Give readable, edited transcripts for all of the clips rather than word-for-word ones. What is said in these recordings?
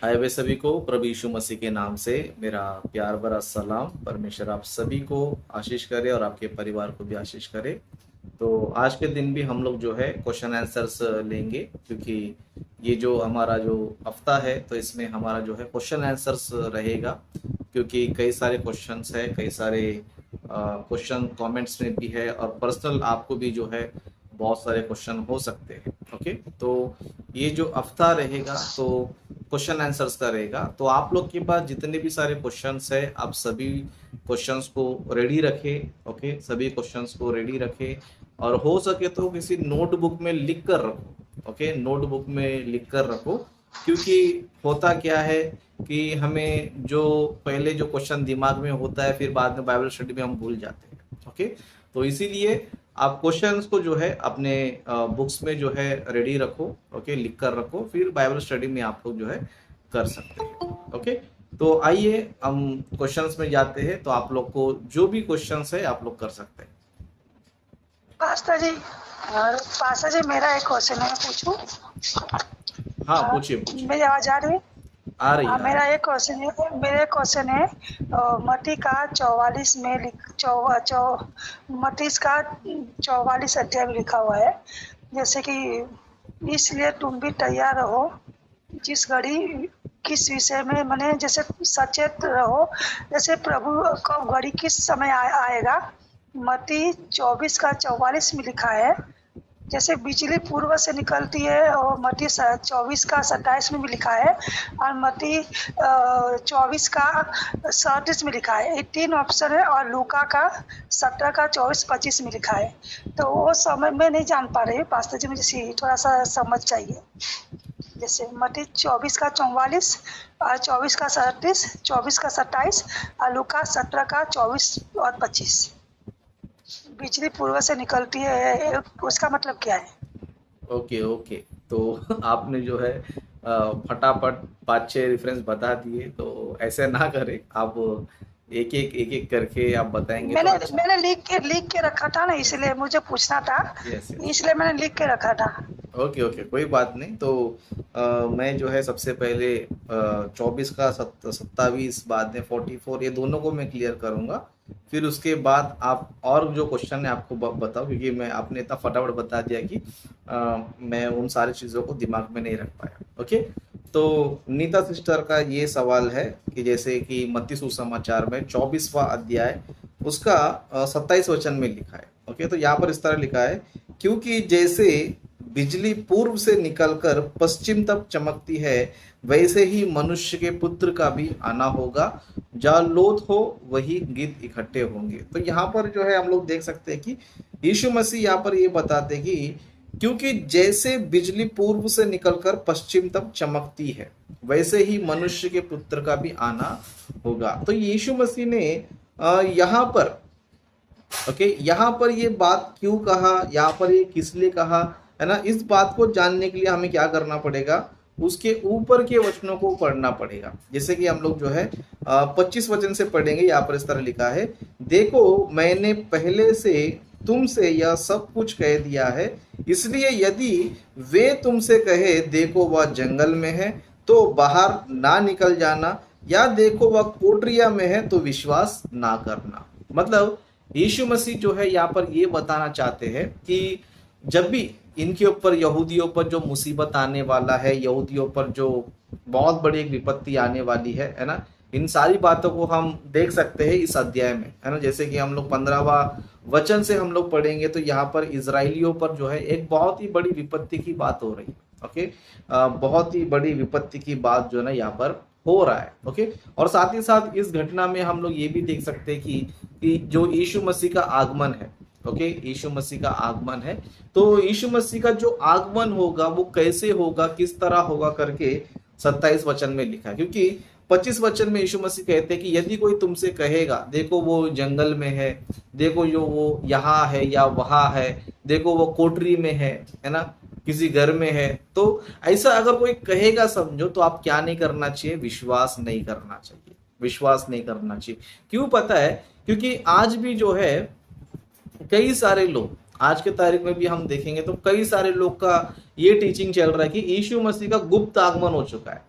हाय वे सभी को प्रभु यीशु मसीह के नाम से मेरा प्यार भरा सलाम। परमेश्वर आप सभी को आशीष करे और आपके परिवार को भी आशीष करे। तो आज के दिन भी हम लोग जो है क्वेश्चन आंसर्स लेंगे, क्योंकि ये जो हमारा जो हफ्ता है तो इसमें हमारा जो है क्वेश्चन आंसर्स रहेगा, क्योंकि कई सारे क्वेश्चंस है, कई सारे क्वेश्चन कमेंट्स में भी है और पर्सनल आपको भी जो है बहुत सारे क्वेश्चन हो सकते हैं। ओके, तो ये जो हफ्ता रहेगा तो क्वेश्चन आंसर्स का रहेगा। तो आप लोग के पास जितने भी सारे क्वेश्चंस है आप सभी क्वेश्चंस को रेडी रखें। ओके, सभी क्वेश्चंस को रेडी रखें और हो सके तो किसी नोटबुक में लिख कर रखो। ओके, नोटबुक में लिख कर रखो, क्योंकि होता क्या है कि हमें जो पहले जो क्वेश्चन दिमाग में होता है फिर बाद में बाइबल स्टडी में हम भूल जाते हैं। ओके, तो इसीलिए आप क्वेश्चंस को जो है अपने बुक्स में जो है रेडी रखो। ओके, लिख कर रखो, फिर बाइबल स्टडी में आप लोग जो है कर सकते हैं। ओके, तो आइए हम क्वेश्चंस में जाते हैं। तो आप लोग को जो भी क्वेश्चंस है आप लोग कर सकते हैं। पास्टर जी मेरा एक क्वेश्चन है, पूछूं? हाँ, पूछिए पूछिए। मेरी आवाज आ रही है? आ रही है, मेरा एक क्वेश्चन है मत्ती का 44 में मत्ती का 44 अध्याय में लिखा हुआ है, जैसे कि इसलिए तुम भी तैयार रहो, जिस घड़ी किस विषय में माने जैसे सचेत रहो, जैसे प्रभु का घड़ी किस समय आएगा। मत्ती 24 का 44 में लिखा है, जैसे बिजली पूर्व से निकलती है, और मत्ती 24 का 27 में भी लिखा है, और मत्ती 24 का 37 में लिखा है। ये 3 ऑप्शन है, और लूका का 17 का 24-25 में लिखा है। तो वो समय में नहीं जान पा रही पास्टर जी, मुझे थोड़ा सा समझ चाहिए। जैसे मत्ती 24 का 44 और 24 का 37, 24 का 27 और लूका 17 का 24 और 25। बिजली पूर्व से निकलती है, उसका मतलब क्या है? ओके ओके, तो आपने जो है फटाफट 5-6 रेफरेंस बता दिए। तो ऐसे ना करें, आप एक करके आप बताएंगे तो अच्छा। मैंने लिख के रखा था ना, इसलिए मुझे पूछना था। यस यस, इसलिए मैंने लिख के रखा था। ओके ओके, कोई बात नहीं। तो मैं जो है सबसे पहले 24 का 27, बाद में 44, ये दोनों को मैं क्लियर करूंगा। फिर उसके बाद आप और जो क्वेश्चन है आपको बताओ, क्योंकि मैं आपने इतना फटाफट बता दिया कि मैं उन सारी चीज़ों को दिमाग में नहीं रख पाया। ओके, तो नीता सिस्टर का ये सवाल है कि जैसे कि मत्ती सुसमाचार में 24वां अध्याय उसका 27 वचन में लिखा है। ओके, तो यहाँ पर इस तरह लिखा है, क्योंकि जैसे बिजली पूर्व से निकलकर पश्चिम तक चमकती है, वैसे ही मनुष्य के पुत्र का भी आना होगा। जहाँ लोथ हो वही गिद्ध इकट्ठे होंगे। तो यहाँ पर जो है हम लोग देख सकते हैं कि यीशु मसीह यहाँ पर ये बताते हैं कि क्योंकि जैसे बिजली पूर्व से निकलकर पश्चिम तक चमकती है, वैसे ही मनुष्य के पुत्र का भी आना होगा। तो यीशु मसीह ने यहाँ पर ओके, यहाँ पर ये बात क्यों कहा, यहाँ पर ये किस लिए कहा, है ना? इस बात को जानने के लिए हमें क्या करना पड़ेगा, उसके ऊपर के वचनों को पढ़ना पड़ेगा। जैसे कि हम लोग जो है 25 वचन से पढ़ेंगे। यहाँ पर इस तरह लिखा है, देखो मैंने पहले से तुमसे यह सब कुछ कह दिया है, इसलिए यदि वे तुमसे कहे देखो वह जंगल में है तो बाहर ना निकल जाना, या देखो वह कोठरिया में है तो विश्वास ना करना। मतलब यीशु मसीह जो है यहाँ पर ये बताना चाहते हैं कि जब भी इनके ऊपर, यहूदियों पर जो मुसीबत आने वाला है, यहूदियों पर जो बहुत बड़ी एक विपत्ति आने वाली है ना, इन सारी बातों को हम देख सकते हैं इस अध्याय में, है ना। जैसे कि हम लोग 15वां वचन से हम लोग पढ़ेंगे तो यहाँ पर इजराइलियों पर जो है एक बहुत ही बड़ी विपत्ति की बात हो रही है। ओके, बहुत ही बड़ी विपत्ति की बात जो है ना यहाँ पर हो रहा है। ओके, और साथ ही साथ इस घटना में हम लोग ये भी देख सकते हैं कि जो यीशु मसीह का आगमन है, ओके, यीशु मसीह का आगमन है, तो यीशु मसीह का जो आगमन होगा वो कैसे होगा, किस तरह होगा करके 27 वचन में लिखा है। क्योंकि 25 वचन में यीशु मसीह कहते हैं कि यदि कोई तुमसे कहेगा देखो वो जंगल में है, देखो जो वो यहाँ है या वहाँ है, देखो वो कोठरी में है ना, किसी घर में है, तो ऐसा अगर कोई कहेगा समझो, तो आप क्या नहीं करना चाहिए, विश्वास नहीं करना चाहिए, विश्वास नहीं करना चाहिए। क्यों पता है? क्योंकि आज भी जो है कई सारे लोग, आज के तारीख में भी हम देखेंगे तो कई सारे लोग का ये टीचिंग चल रहा है कि यीशु मसीह का गुप्त आगमन हो चुका है।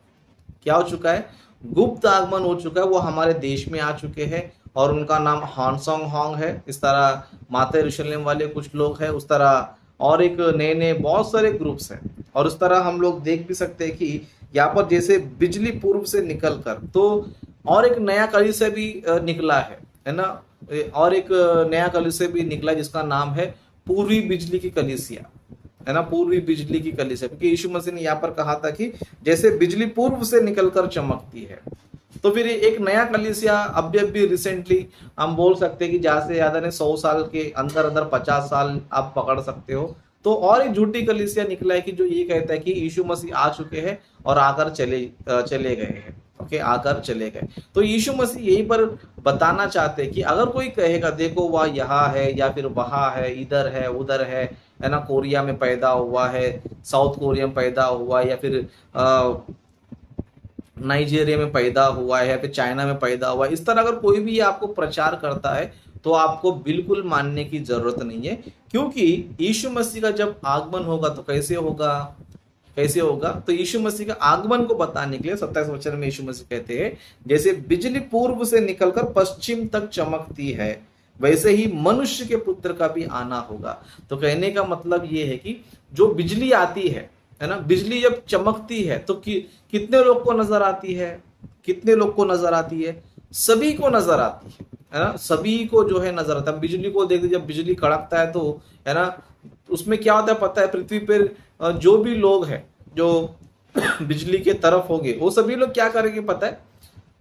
क्या हो चुका है, गुप्त आगमन हो चुका है, वो हमारे देश में आ चुके हैं और उनका नाम हानसोंग होंग है। इस तरह माता यरूशलेम वाले कुछ लोग हैं, उस तरह और एक नए नए बहुत सारे ग्रुप्स हैं। और उस तरह हम लोग देख भी सकते हैं कि यहाँ पर जैसे बिजली पूर्व से निकल कर, तो और एक नया कलीसिया भी निकला है ना। और एक नया कलीसिया भी निकला जिसका नाम है पूर्वी बिजली की कलीसिया, है ना, पूर्वी बिजली की कलीसिया। क्योंकि यीशु मसीह ने यहाँ पर कहा था कि जैसे बिजली पूर्व से निकलकर चमकती है, तो फिर एक नया कलीसिया अभी रिसेंटली हम बोल सकते हैं कि ज्यादा से ज्यादा ने 100 साल के अंदर अंदर 50 साल आप पकड़ सकते हो। तो और एक झूठी कलीसिया निकला है कि जो ये कहता है कि यीशु मसीह आ चुके हैं और आकर चले गए हैं। ओके, आकर चले गए। तो यीशु मसीह यही पर बताना चाहते हैं कि अगर कोई कहेगा देखो वह यहाँ है या फिर वहां है, इधर है उधर है ना, कोरिया में पैदा हुआ है, साउथ कोरिया में पैदा हुआ है, या फिर नाइजीरिया में पैदा हुआ है, या फिर चाइना में पैदा हुआ है, इस तरह अगर कोई भी आपको प्रचार करता है तो आपको बिल्कुल मानने की जरूरत नहीं है। क्योंकि यीशु मसीह का जब आगमन होगा तो कैसे होगा, कैसे होगा? तो यीशु मसीह का आगमन को बताने के लिए 27 वचन में यीशु मसीह कहते हैं, जैसे बिजली पूर्व से निकलकर पश्चिम तक चमकती है, वैसे ही मनुष्य के पुत्र का भी आना होगा। तो कहने का मतलब ये है कि जो बिजली आती है ना, बिजली जब चमकती है तो कितने लोग को नजर आती है, कितने लोग को नजर आती है? सभी को नजर आती है ना, सभी को जो है नजर आता है। बिजली को देखते, जब बिजली कड़कता है तो है ना, उसमें क्या होता है पता है? पृथ्वी पर जो भी लोग हैं जो बिजली के तरफ होंगे वो सभी लोग क्या करेंगे पता है?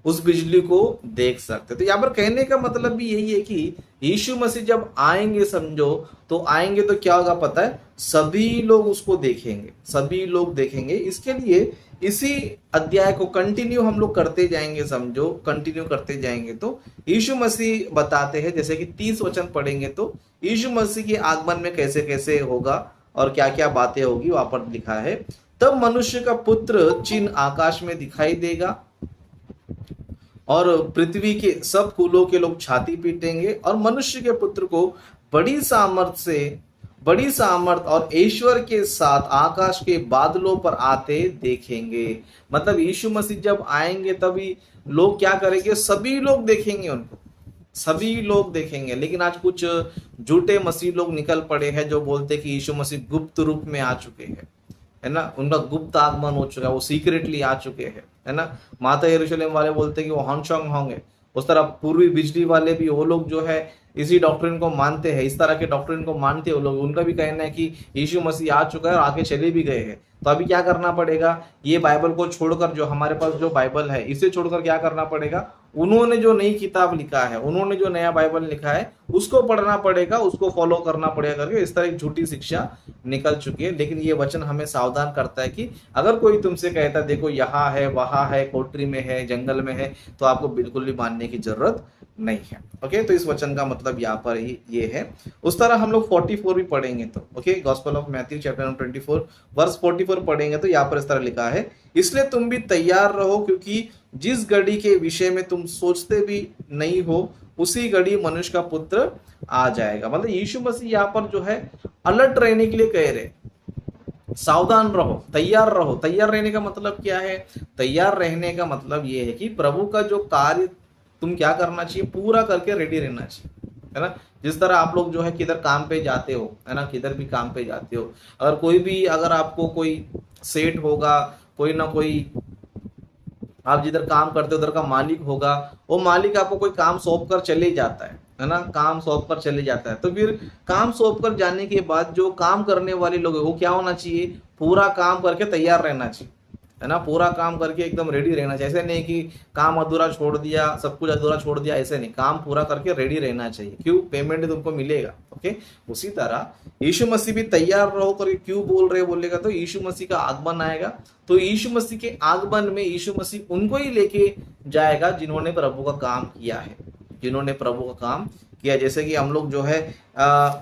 उस बिजली को देख सकते। तो यहाँ पर कहने का मतलब भी यही है कि यीशु मसीह जब आएंगे, समझो तो आएंगे तो क्या होगा पता है? सभी लोग उसको देखेंगे, सभी लोग देखेंगे। इसके लिए इसी अध्याय को कंटिन्यू हम लोग करते जाएंगे, समझो कंटिन्यू करते जाएंगे तो यीशु मसीह बताते हैं, जैसे कि 30 वचन पढ़ेंगे तो यीशु मसीह के आगमन में कैसे कैसे होगा और क्या क्या बातें होगी वहां पर लिखा है। तब मनुष्य का पुत्र चिन्ह आकाश में दिखाई देगा और पृथ्वी के सब कुलों के लोग छाती पीटेंगे और मनुष्य के पुत्र को बड़ी सामर्थ और ऐश्वर्य के साथ आकाश के बादलों पर आते देखेंगे। मतलब यीशु मसीह जब आएंगे तभी लोग क्या करेंगे? सभी लोग देखेंगे उनको, सभी लोग देखेंगे। लेकिन आज कुछ झूठे मसीह लोग निकल पड़े हैं जो बोलते हैं कि यीशु मसीह गुप्त रूप में आ चुके हैं, है ना, उनका गुप्त आगमन हो चुका है, वो सीक्रेटली आ चुके हैं, है ना। माता यरूशलेम वाले बोलते हैं कि वो हानसोंग होंगे। उस तरह पूर्वी बिजली वाले भी, वो लोग जो है इसी डॉक्ट्रिन को मानते हैं, इस तरह के डॉक्ट्रिन को मानते हैं वो लोग। उनका भी कहना है कि यीशु मसीह आ चुका है और आके चले भी गए हैं। तो अभी क्या करना पड़ेगा? ये बाइबल को छोड़कर, जो हमारे पास जो बाइबल है इसे छोड़कर क्या करना पड़ेगा? उन्होंने जो नई किताब लिखा है, उन्होंने जो नया बाइबल लिखा है उसको पढ़ना पड़ेगा, उसको फॉलो करना पड़ेगा करके इस तरह एक झूठी शिक्षा निकल चुकी है। लेकिन ये वचन हमें सावधान करता है कि अगर कोई तुमसे कहता है देखो यहाँ है वहां है, कोठरी में है, जंगल में है, तो आपको बिल्कुल भी मानने की जरूरत नहीं है। ओके, तो इस वचन का मतलब यहाँ पर ही ये है। उस तरह हम लोग 44 भी पढ़ेंगे तो okay, gospel of Matthew chapter number 24 verse 44 पढ़ेंगे तो यहाँ पर इस तरह लिखा है, इसलिए तुम भी तैयार रहो, क्योंकि जिस घड़ी के विषय में तुम सोचते भी नहीं हो उसी घड़ी मनुष्य का पुत्र आ जाएगा। मतलब यीशु मसीह यहाँ पर जो है अलर्ट रहने के लिए कह रहे, सावधान रहो, तैयार रहो। तैयार रहने का मतलब क्या है? तैयार रहने का मतलब ये है कि प्रभु का जो कार्य तुम क्या करना चाहिए? पूरा करके रेडी रहना चाहिए, है ना। जिस तरह आप लोग जो है किधर काम पे जाते हो, है ना, किधर भी काम पे जाते हो, अगर कोई भी, अगर आपको कोई सेठ होगा, कोई ना कोई, आप जिधर काम करते हो उधर का मालिक होगा, वो मालिक आपको कोई काम सौंप कर चले जाता है ना, काम सौंप कर चले जाता है। तो फिर काम सौंप कर जाने के बाद जो काम करने वाले लोग हैं वो क्या होना चाहिए? पूरा काम करके तैयार रहना चाहिए, है ना, पूरा काम करके एकदम रेडी रहना चाहिए। ऐसे नहीं कि काम अधूरा छोड़ दिया, सब कुछ अधूरा छोड़ दिया, ऐसे नहीं, काम पूरा करके रेडी रहना चाहिए। क्यों? पेमेंट तुमको मिलेगा। ओके, उसी तरह यीशु मसीह भी तैयार रहो करके क्यों बोल रहे बोलेगा तो यीशु मसीह का आगमन आएगा, तो यीशु मसीह के आगमन में यीशु मसीह उनको ही लेके जाएगा जिन्होंने प्रभु का काम किया है, जिन्होंने प्रभु का काम किया। जैसे कि हम लोग जो है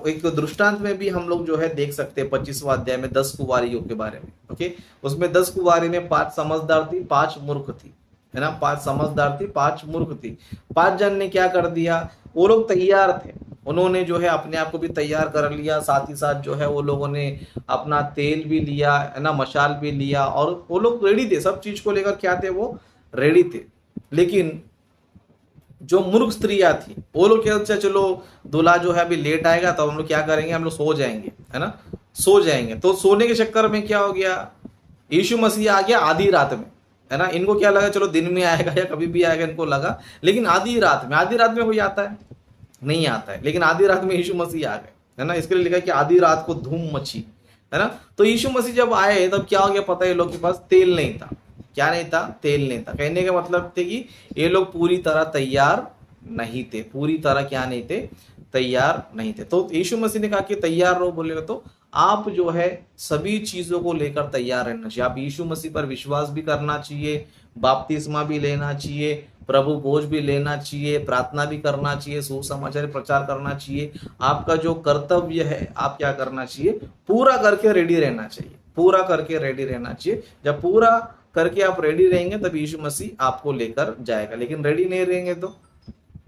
एक दृष्टांत में भी हम लोग जो है देख सकते हैं 25वां अध्याय में 10 कुंवारियों के बारे में। ओके, उसमें 10 कुंवारी में 5 समझदार थी, 5 मूर्ख थी, है ना, 5 समझदार थी, 5 मूर्ख थी। 5 जन ने क्या कर दिया? वो लोग तैयार थे, उन्होंने जो है अपने आप को भी तैयार कर लिया, साथ ही साथ जो है वो लोगों ने अपना तेल भी लिया, है ना, मशाल भी लिया, और वो लोग रेडी थे, सब चीज को लेकर क्या थे, वो रेडी थे। लेकिन जो मूर्ख स्त्रियां थी वो लोग क्या, अच्छा चलो दूल्हा जो है अभी लेट आएगा तो हम लोग क्या करेंगे, हम लोग सो जाएंगे, है ना, सो जाएंगे। तो सोने के चक्कर में क्या हो गया, यीशु मसीह आ गया आधी रात में, है ना। इनको क्या लगा, चलो दिन में आएगा या कभी भी आएगा, इनको लगा, लेकिन आधी रात में, आधी रात में कोई आता है, नहीं आता है, लेकिन आधी रात में यीशु मसीह आ गए, है ना। इसके लिए लिखा है कि आधी रात को धूम मची, है ना। तो यीशु मसीह जब आए तब क्या हो गया पता है, ये लोग के पास तेल नहीं था। क्या नहीं था, तेल नहीं था। कहने का मतलब थे कि ये लोग पूरी तरह तैयार नहीं थे, पूरी तरह क्या नहीं थे, तैयार नहीं थे। तो यीशु मसीह ने कहा कि तैयार रहो, बोलेगा तो आप जो है सभी चीजों को लेकर तैयार रहना चाहिए। आप यीशु मसीह पर विश्वास भी करना चाहिए, बपतिस्मा भी लेना चाहिए, प्रभु भोज भी लेना चाहिए, प्रार्थना भी करना चाहिए, सुसमाचार प्रचार करना चाहिए। आपका जो कर्तव्य है आप क्या करना चाहिए, पूरा करके रेडी रहना चाहिए, पूरा करके रेडी रहना चाहिए। जब पूरा करके आप रेडी रहेंगे तब यीशु मसीह आपको लेकर जाएगा, लेकिन रेडी नहीं रहेंगे तो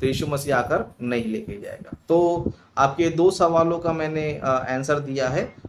यीशु मसीह आकर नहीं लेके जाएगा। तो आपके दो सवालों का मैंने आंसर दिया है।